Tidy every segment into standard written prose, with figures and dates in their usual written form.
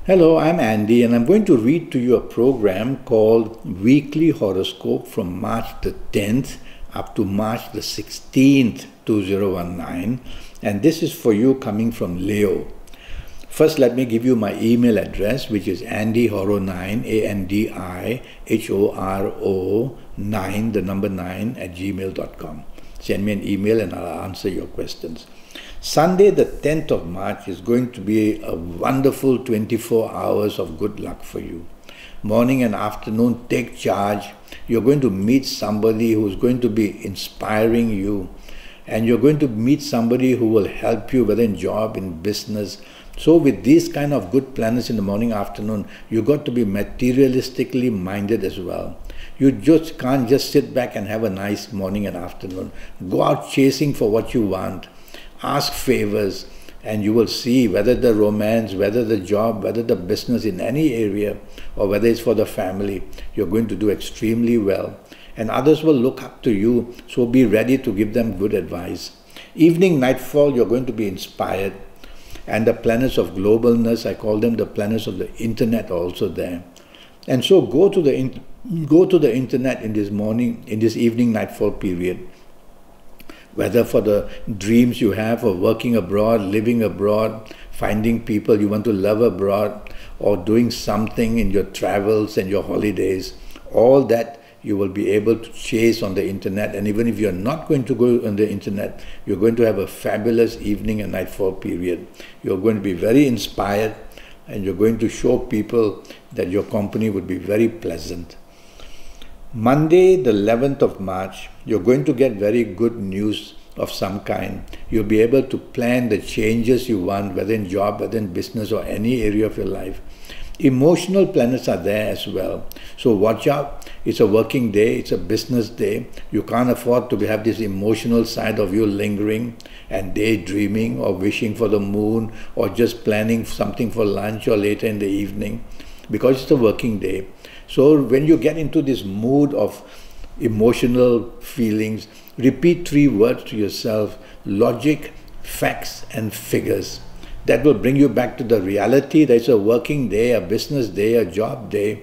Hello, I'm Andy, and I'm going to read to you a program called Weekly Horoscope from March the 10th up to March the 16th, 2019. And this is for you coming from Leo. First, let me give you my email address, which is andyhoro9, ANDIHORO 9, the number 9, at gmail.com. Send me an email and I'll answer your questions. Sunday, the 10th of March, is going to be a wonderful 24 hours of good luck for you. Morning and afternoon, take charge. You're going to meet somebody who's going to be inspiring you, and you're going to meet somebody who will help you, whether in job, in business. So with these kind of good planets in the morning, afternoon, you got to be materialistically minded as well. You just can't just sit back and have a nice morning and afternoon. Go out chasing for what you want. Ask favors, and you will see whether the romance, whether the job, whether the business in any area, or whether it's for the family, you're going to do extremely well. And others will look up to you, so be ready to give them good advice. Evening, nightfall, you're going to be inspired. And the planets of globalness, I call them the planets of the internet, are also there. And so go to the internet in this morning, in this evening, nightfall period. Whether for the dreams you have of working abroad, living abroad, finding people you want to love abroad, or doing something in your travels and your holidays, all that you will be able to chase on the internet. And even if you're not going to go on the internet, you're going to have a fabulous evening and nightfall period. You're going to be very inspired, and you're going to show people that your company would be very pleasant. Monday, the 11th of March, you're going to get very good news of some kind. You'll be able to plan the changes you want, whether in job, whether in business, or any area of your life. Emotional planets are there as well. So watch out. It's a working day. It's a business day. You can't afford to have this emotional side of you lingering and daydreaming or wishing for the moon or just planning something for lunch or later in the evening, because it's a working day. So when you get into this mood of emotional feelings, repeat 3 words to yourself: logic, facts, and figures. That will bring you back to the reality that it's a working day, a business day, a job day.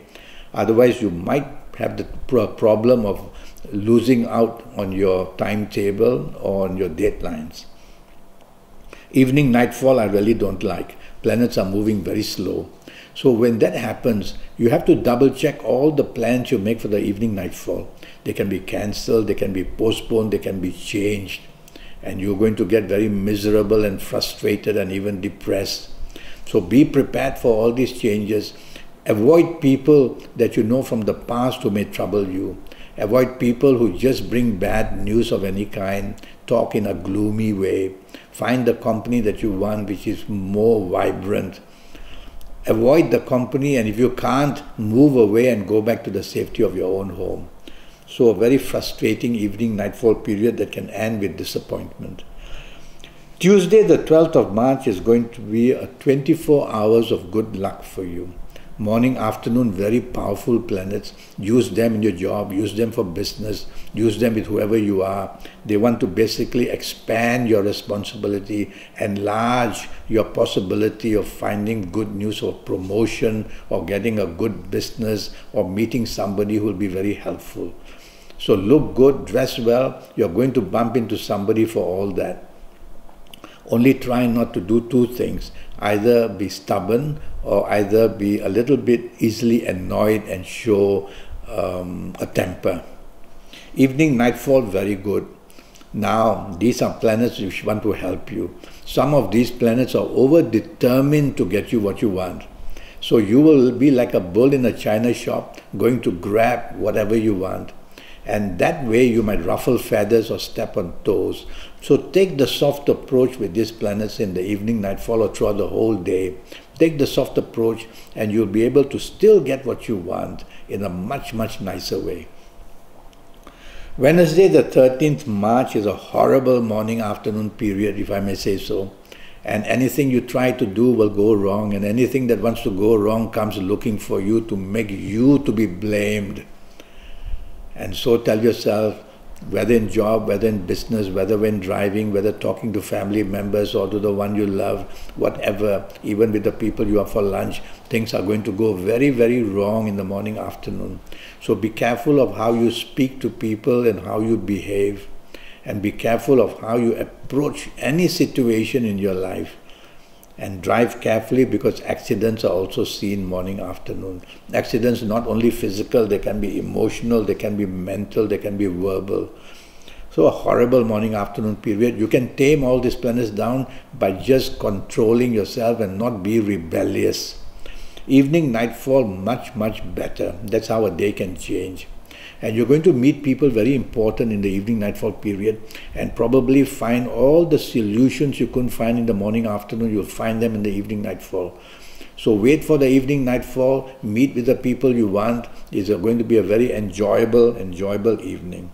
Otherwise, you might have the problem of losing out on your timetable or on your deadlines. Evening, nightfall, I really don't like. Planets are moving very slow. So when that happens, you have to double check all the plans you make for the evening nightfall. They can be cancelled, they can be postponed, they can be changed. And you're going to get very miserable and frustrated and even depressed. So be prepared for all these changes. Avoid people that you know from the past who may trouble you. Avoid people who just bring bad news of any kind, talk in a gloomy way. Find the company that you want which is more vibrant. Avoid the company, and if you can't, move away and go back to the safety of your own home. So a very frustrating evening nightfall period that can end with disappointment. Tuesday, the 12th of March, is going to be a 24 hours of good luck for you. Morning, afternoon, very powerful planets. Use them in your job, use them for business, use them with whoever you are. They want to basically expand your responsibility, enlarge your possibility of finding good news or promotion or getting a good business or meeting somebody who will be very helpful. So look good, dress well. You're going to bump into somebody for all that. Only try not to do 2 things. Either be stubborn or either be a little bit easily annoyed and show a temper. Evening, nightfall, very good. Now, these are planets which want to help you. Some of these planets are over-determined to get you what you want. So you will be like a bull in a china shop, going to grab whatever you want. And that way you might ruffle feathers or step on toes. So take the soft approach with these planets in the evening, nightfall, or throughout the whole day. Take the soft approach and you'll be able to still get what you want in a much, much nicer way. Wednesday, the 13th March, is a horrible morning-afternoon period, if I may say so. And anything you try to do will go wrong, and anything that wants to go wrong comes looking for you to make you to be blamed. And so tell yourself, whether in job, whether in business, whether when driving, whether talking to family members or to the one you love, whatever, even with the people you are for lunch, things are going to go very, very wrong in the morning, afternoon. So be careful of how you speak to people and how you behave, and be careful of how you approach any situation in your life. And drive carefully, because accidents are also seen morning, afternoon. Accidents not only physical, they can be emotional, they can be mental, they can be verbal. So a horrible morning, afternoon period. You can tame all these planets down by just controlling yourself and not be rebellious. Evening, nightfall, much, much better. That's how a day can change. And you're going to meet people very important in the evening nightfall period, and probably find all the solutions you couldn't find in the morning, afternoon. You'll find them in the evening nightfall. So wait for the evening nightfall, meet with the people you want. It's going to be a very enjoyable evening.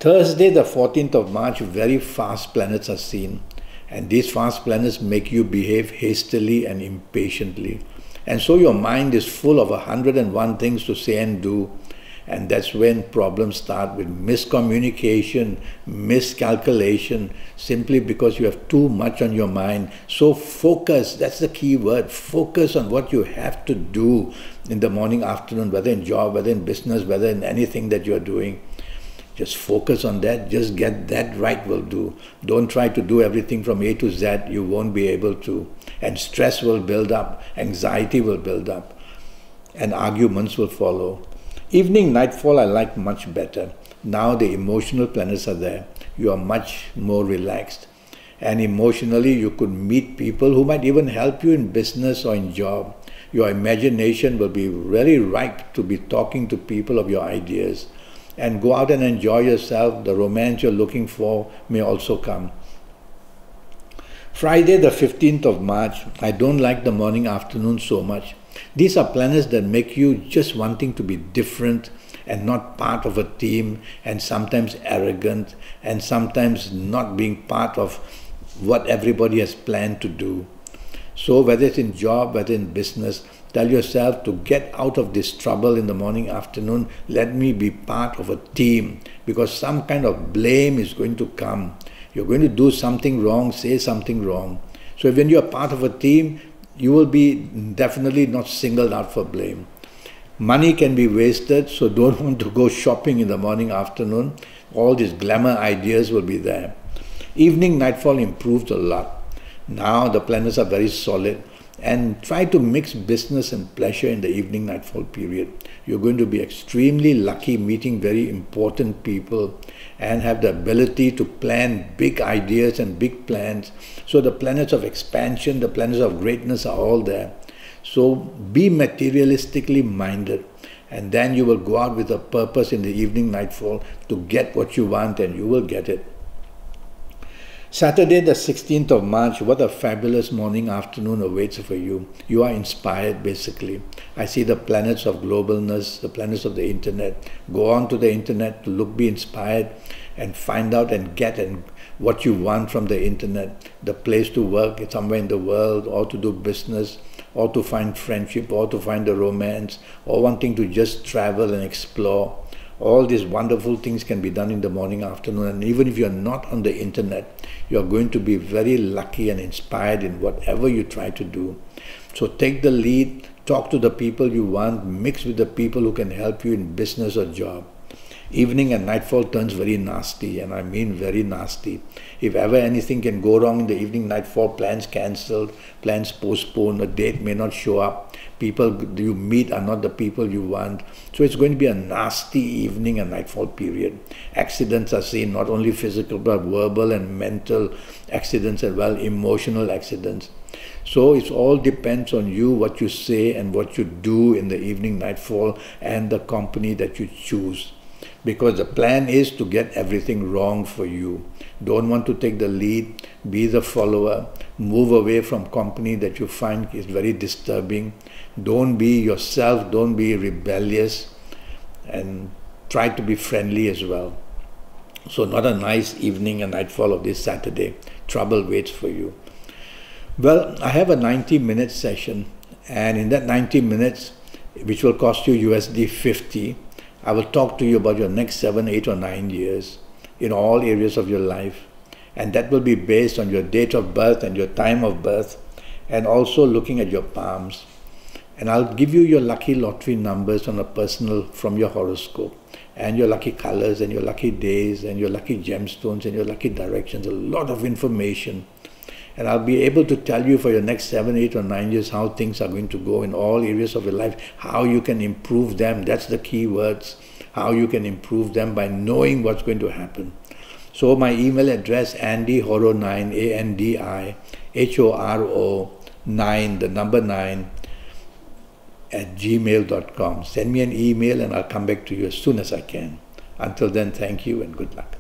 Thursday, the 14th of March, very fast planets are seen. And these fast planets make you behave hastily and impatiently. And so your mind is full of 101 things to say and do. And that's when problems start, with miscommunication, miscalculation, simply because you have too much on your mind. So focus, that's the key word, focus on what you have to do in the morning, afternoon, whether in job, whether in business, whether in anything that you're doing. Just focus on that, just get that right will do. Don't try to do everything from A to Z, you won't be able to. And stress will build up, anxiety will build up, and arguments will follow. Evening, nightfall I like much better. Now the emotional planets are there. You are much more relaxed. And emotionally you could meet people who might even help you in business or in job. Your imagination will be very ripe to be talking to people of your ideas. And go out and enjoy yourself. The romance you're looking for may also come. Friday the 15th of March, I don't like the morning, afternoon so much. These are planets that make you just wanting to be different and not part of a team, and sometimes arrogant, and sometimes not being part of what everybody has planned to do. So whether it's in job, whether in business, tell yourself to get out of this trouble in the morning, afternoon. Let me be part of a team, because some kind of blame is going to come. You're going to do something wrong, say something wrong. So when you're part of a team, you will be definitely not singled out for blame. Money can be wasted, so don't want to go shopping in the morning, afternoon. All these glamour ideas will be there. Evening, nightfall improved a lot. Now the planets are very solid, and try to mix business and pleasure in the evening, nightfall period. You're going to be extremely lucky meeting very important people and have the ability to plan big ideas and big plans. So the planets of expansion, the planets of greatness are all there. So be materialistically minded, and then you will go out with a purpose in the evening, nightfall to get what you want, and you will get it. Saturday the 16th of March, what a fabulous morning, afternoon awaits for you. You are inspired basically. I see the planets of globalness, the planets of the internet. Go on to the internet to look, be inspired, and find out and get what you want from the internet. The place to work somewhere in the world, or to do business, or to find friendship, or to find a romance, or wanting to just travel and explore. All these wonderful things can be done in the morning, afternoon, and even if you're not on the internet, you're going to be very lucky and inspired in whatever you try to do. So take the lead, talk to the people you want, mix with the people who can help you in business or job. Evening and nightfall turns very nasty, and I mean very nasty. If ever anything can go wrong in the evening, nightfall, plans cancelled, plans postponed, a date may not show up, people you meet are not the people you want. So it's going to be a nasty evening and nightfall period. Accidents are seen, not only physical but verbal and mental accidents as well, emotional accidents. So it all depends on you, what you say and what you do in the evening, nightfall, and the company that you choose. Because the plan is to get everything wrong for you. Don't want to take the lead, be the follower, move away from company that you find is very disturbing. Don't be yourself, don't be rebellious, and try to be friendly as well. So not a nice evening and nightfall of this Saturday. Trouble waits for you. Well, I have a 90-minute session, and in that 90 minutes, which will cost you USD 50, I will talk to you about your next 7, 8 or 9 years in all areas of your life. And that will be based on your date of birth and your time of birth, and also looking at your palms. And I'll give you your lucky lottery numbers on a personal from your horoscope, and your lucky colors and your lucky days and your lucky gemstones and your lucky directions, a lot of information. And I'll be able to tell you for your next 7, 8 or 9 years how things are going to go in all areas of your life, how you can improve them. That's the key words, how you can improve them by knowing what's going to happen. So my email address, andyhoro9, ANDIHORO 9, the number 9, at gmail.com. Send me an email and I'll come back to you as soon as I can. Until then, thank you and good luck.